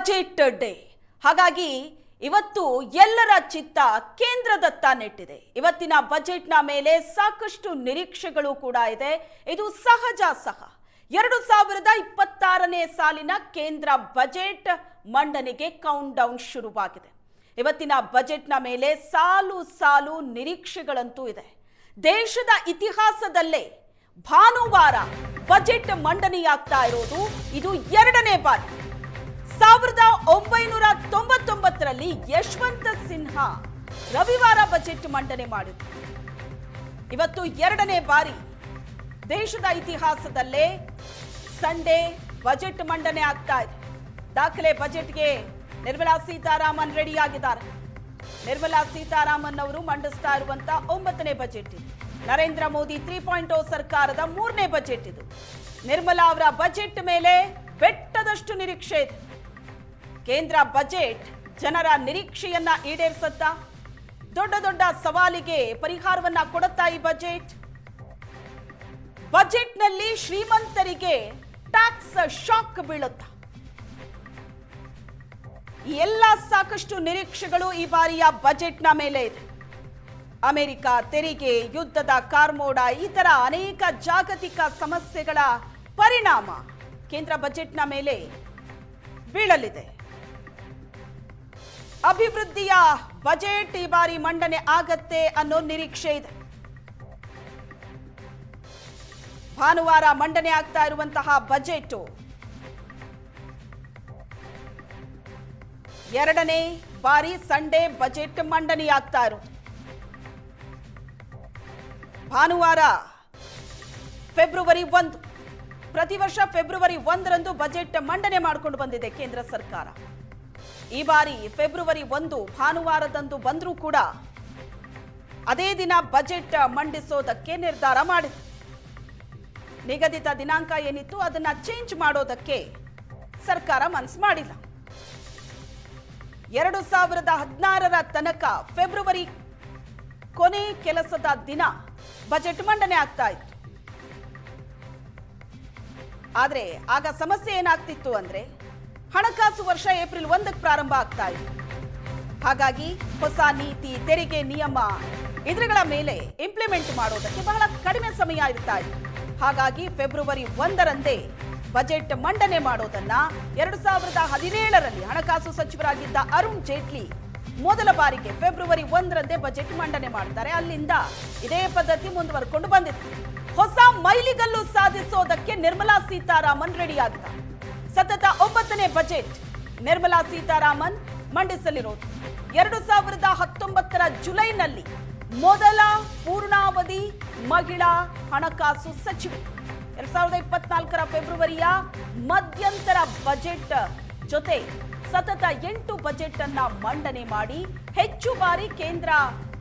Budget day. ಹಾಗಾಗಿ ಇವತ್ತು ಎಲ್ಲರ ಚಿತ್ತ ಕೇಂದ್ರದತ್ತ ನೆಟ್ಟಿದೆ. ಇವತ್ತಿನ ಬಜೆಟ್ನ ಮೇಲೆ ಸಾಕಷ್ಟು ನಿರೀಕ್ಷೆಗಳು ಕೂಡ ಇದೆ. ಇದು ಸಹಜ. 2026ನೇ ಸಾಲಿನ ಕೇಂದ್ರ ಬಜೆಟ್ ಮಂಡನೆಗೆ ಕೌಂಟ್ ಡೌನ್ ಶುರುವಾಗಿದೆ. ಇವತ್ತಿನ ಬಜೆಟ್ನ ಮೇಲೆ ಸಾಲು ಸಾಲು ನಿರೀಕ್ಷೆಗಳಂತೂ ಇದೆ. ದೇಶದ ಇತಿಹಾಸದಲ್ಲೇ ಭಾನುವಾರ ಬಜೆಟ್ ಮಂಡನೆಯಾಗ್ತಾ ಇರೋದು ಇದು ಎರಡನೇ ಬಾರಿ. 1999ರಲ್ಲಿ ಯಶವಂತ ಸಿನ್ಹಾ ರವಿವಾರ ಬಜೆಟ್ ಮಂಡನೆ ಮಾಡಿದ್ರು. ಇವತ್ತು ಎರಡನೇ ಬಾರಿ ದೇಶದ ಇತಿಹಾಸದಲ್ಲೇ ಸಂಡೇ ಬಜೆಟ್ ಮಂಡನೆ ಆಗ್ತಾ ಇದೆ. ದಾಖಲೆ ಬಜೆಟ್ಗೆ ನಿರ್ಮಲಾ ಸೀತಾರಾಮನ್ ರೆಡಿ ಆಗಿದ್ದಾರೆ. ನಿರ್ಮಲಾ ಸೀತಾರಾಮನ್ ಅವರು ಮಂಡಿಸ್ತಾ ಇರುವಂತ 9ನೇ ಬಜೆಟ್ ಇದು. ನರೇಂದ್ರ ಮೋದಿ 3.0 ಸರ್ಕಾರದ 3ನೇ ಬಜೆಟ್ ಇದು. ನಿರ್ಮಲಾ ಅವರ ಬಜೆಟ್ ಮೇಲೆ ಬೆಟ್ಟದಷ್ಟು ನಿರೀಕ್ಷೆ ಇದೆ. ಕೇಂದ್ರ ಬಜೆಟ್ ಜನರ ನಿರೀಕ್ಷೆಯನ್ನ ಈಡೇರಿಸುತ್ತಾ? ದೊಡ್ಡ ದೊಡ್ಡ ಸವಾಲಿಗೆ ಪರಿಹಾರವನ್ನ ಕೊಡುತ್ತಾ ಈ ಬಜೆಟ್? ಬಜೆಟ್ನಲ್ಲಿ ಶ್ರೀಮಂತರಿಗೆ ಟ್ಯಾಕ್ಸ್ ಶಾಕ್ ಬೀಳುತ್ತಾ? ಈ ಎಲ್ಲ ಸಾಕಷ್ಟು ನಿರೀಕ್ಷೆಗಳು ಈ ಬಾರಿಯ ಬಜೆಟ್ನ ಮೇಲೆ ಇದೆ. ಅಮೆರಿಕ, ತೆರಿಗೆ, ಯುದ್ಧದ ಕಾರ್ಮೋಡ, ಈ ತರ ಅನೇಕ ಜಾಗತಿಕ ಸಮಸ್ಯೆಗಳ ಪರಿಣಾಮ ಕೇಂದ್ರ ಬಜೆಟ್ನ ಮೇಲೆ ಬೀಳಲಿದೆ. ಅಭಿವೃದ್ಧಿಯ ಬಜೆಟ್ ಈ ಬಾರಿ ಮಂಡನೆ ಆಗತ್ತೆ ಅನ್ನೋ ನಿರೀಕ್ಷೆ ಇದೆ. ಭಾನುವಾರ ಮಂಡನೆ ಆಗ್ತಾ ಇರುವಂತಹ ಬಜೆಟ್ ಎರಡನೇ ಬಾರಿ ಸಂಡೇ ಬಜೆಟ್ ಮಂಡನೆಯಾಗ್ತಾ ಇರೋದು. ಭಾನುವಾರ ಫೆಬ್ರವರಿ 1, ಪ್ರತಿ ವರ್ಷ ಫೆಬ್ರವರಿ 1ರಂದು ಬಜೆಟ್ ಮಂಡನೆ ಮಾಡಿಕೊಂಡು ಬಂದಿದೆ ಕೇಂದ್ರ ಸರ್ಕಾರ. ಈ ಬಾರಿ ಫೆಬ್ರವರಿ 1 ಭಾನುವಾರದಂದು ಬಂದರೂ ಕೂಡ ಅದೇ ದಿನ ಬಜೆಟ್ ಮಂಡಿಸೋದಕ್ಕೆ ನಿರ್ಧಾರ ಮಾಡಿದೆ. ನಿಗದಿತ ದಿನಾಂಕ ಏನಿತ್ತು ಅದನ್ನ ಚೇಂಜ್ ಮಾಡೋದಕ್ಕೆ ಸರ್ಕಾರ ಮನಸ್ಸು ಮಾಡಿಲ್ಲ. 2016ರ ತನಕ ಫೆಬ್ರವರಿ ಕೊನೆ ಕೆಲಸದ ದಿನ ಬಜೆಟ್ ಮಂಡನೆ ಆಗ್ತಾ ಇತ್ತು. ಆದ್ರೆ ಆಗ ಸಮಸ್ಯೆ ಏನಾಗ್ತಿತ್ತು ಅಂದ್ರೆ ಹಣಕಾಸು ವರ್ಷ ಏಪ್ರಿಲ್ 1ಕ್ಕೆ ಪ್ರಾರಂಭ ಆಗ್ತಾ ಇತ್ತು. ಹಾಗಾಗಿ ಹೊಸ ನೀತಿ, ತೆರಿಗೆ ನಿಯಮ ಇದ್ರಗಳ ಮೇಲೆ ಇಂಪ್ಲಿಮೆಂಟ್ ಮಾಡೋದಕ್ಕೆ ಬಹಳ ಕಡಿಮೆ ಸಮಯ ಇರ್ತಾ ಇತ್ತು. ಹಾಗಾಗಿ ಫೆಬ್ರವರಿ 1ರಂದೇ ಬಜೆಟ್ ಮಂಡನೆ ಮಾಡೋದನ್ನ 2017ರಲ್ಲಿ ಹಣಕಾಸು ಸಚಿವರಾಗಿದ್ದ ಅರುಣ್ ಜೇಟ್ಲಿ ಮೊದಲ ಬಾರಿಗೆ ಫೆಬ್ರವರಿ 1ರಂದೇ ಬಜೆಟ್ ಮಂಡನೆ ಮಾಡ್ತಾರೆ. ಅಲ್ಲಿಂದ ಇದೇ ಪದ್ಧತಿ ಮುಂದುವರೆಕೊಂಡು ಬಂದಿದೆ. ಹೊಸ ಮೈಲಿಗಲ್ಲು ಸಾಧಿಸೋದಕ್ಕೆ ನಿರ್ಮಲಾ ಸೀತಾರಾಮನ್ ರೆಡಿ ಆಗಿದ್ದಾರೆ. ಸತತ 9ನೇ ಬಜೆಟ್ ನಿರ್ಮಲಾ ಸೀತಾರಾಮನ್ ಮಂಡಿಸಲಿರೋದು. 2019ರ ಜುಲೈನಲ್ಲಿ ಮೊದಲ ಪೂರ್ಣಾವಧಿ ಮಹಿಳಾ ಹಣಕಾಸು ಸಚಿವೆ. 2024ರ ಫೆಬ್ರವರಿಯ ಮಧ್ಯಂತರ ಬಜೆಟ್ ಜೊತೆ ಸತತ 8 ಬಜೆಟ್ ಅನ್ನ ಮಂಡನೆ ಮಾಡಿ ಹೆಚ್ಚು ಬಾರಿ ಕೇಂದ್ರ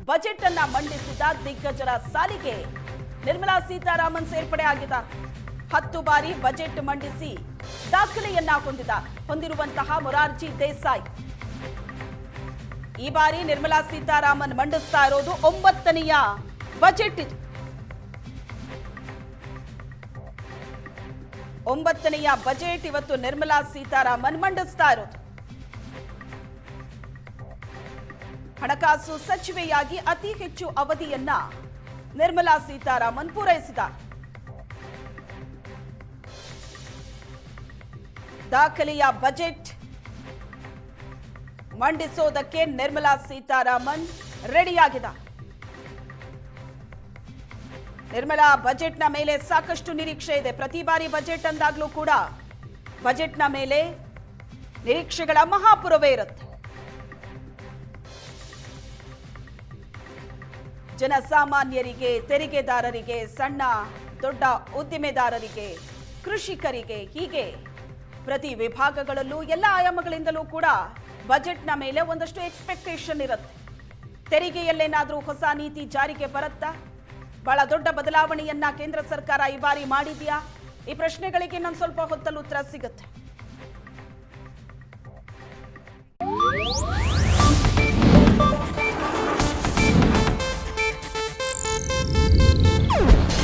ಬಜೆಟ್ ಅನ್ನ ಮಂಡಿಸಿದ ದಿಗ್ಗಜರ ಸಾಲಿಗೆ ನಿರ್ಮಲಾ ಸೀತಾರಾಮನ್ ಸೇರ್ಪಡೆ ಆಗಿದ್ದಾರೆ. 10 ಬಾರಿ ಬಜೆಟ್ ಮಂಡಿಸಿ ದಾಖಲೆಯನ್ನ ಹೊಂದಿರುವಂತಹ ಮೊರಾರ್ಜಿ ದೇಸಾಯಿ ಈ ಬಾರಿ ನಿರ್ಮಲಾ ಸೀತಾರಾಮನ್ ಮಂಡಿಸ್ತಾ ಇರೋದು 9ನೆಯ ಬಜೆಟ್ ಇದು. 9ನೆಯ ಬಜೆಟ್ ಇವತ್ತು ನಿರ್ಮಲಾ ಸೀತಾರಾಮನ್ ಮಂಡಿಸ್ತಾ ಇರೋದು. ಹಣಕಾಸು ಸಚಿವೆಯಾಗಿ ಅತಿ ಹೆಚ್ಚು ಅವಧಿಯನ್ನ ನಿರ್ಮಲಾ ಸೀತಾರಾಮನ್ ಪೂರೈಸಿದ್ದಾರೆ. ದಾಖಲೆಯ ಬಜೆಟ್ ಮಂಡಿಸೋದಕ್ಕೆ ನಿರ್ಮಲಾ ಸೀತಾರಾಮನ್ ರೆಡಿಯಾಗಿದ್ದಾರೆ. ನಿರ್ಮಲಾ ಬಜೆಟ್ನ ಮೇಲೆ ಸಾಕಷ್ಟು ನಿರೀಕ್ಷೆ ಇದೆ. ಪ್ರತಿ ಬಾರಿ ಬಜೆಟ್ ಅಂದಾಗ್ಲೂ ಕೂಡ ಬಜೆಟ್ನ ಮೇಲೆ ನಿರೀಕ್ಷೆಗಳ ಮಹಾಪುರವೇ ಇರುತ್ತೆ. ಜನಸಾಮಾನ್ಯರಿಗೆ, ತೆರಿಗೆದಾರರಿಗೆ, ಸಣ್ಣ ದೊಡ್ಡ ಉದ್ದಿಮೆದಾರರಿಗೆ, ಕೃಷಿಕರಿಗೆ, ಹೀಗೆ ಪ್ರತಿ ವಿಭಾಗಗಳಲ್ಲೂ ಎಲ್ಲ ಆಯಾಮಗಳಿಂದಲೂ ಕೂಡ ಬಜೆಟ್ನ ಮೇಲೆ ಒಂದಷ್ಟು ಎಕ್ಸ್ಪೆಕ್ಟೇಷನ್ ಇರುತ್ತೆ. ತೆರಿಗೆಯಲ್ಲೇನಾದ್ರೂ ಹೊಸ ನೀತಿ ಜಾರಿಗೆ ಬರುತ್ತಾ? ಬಹಳ ದೊಡ್ಡ ಬದಲಾವಣೆಯನ್ನ ಕೇಂದ್ರ ಸರ್ಕಾರ ಈ ಬಾರಿ ಮಾಡಿದೆಯಾ? ಈ ಪ್ರಶ್ನೆಗಳಿಗೆ ನಮ್ಮ ಸ್ವಲ್ಪ ಹೊತ್ತಲ್ಲಿ ಉತ್ತರ ಸಿಗುತ್ತೆ.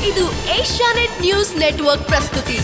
ಇದು ಏಷ್ಯಾನೆಟ್ ನ್ಯೂಸ್ ನೆಟ್ವರ್ಕ್ ಪ್ರಸ್ತುತಿ.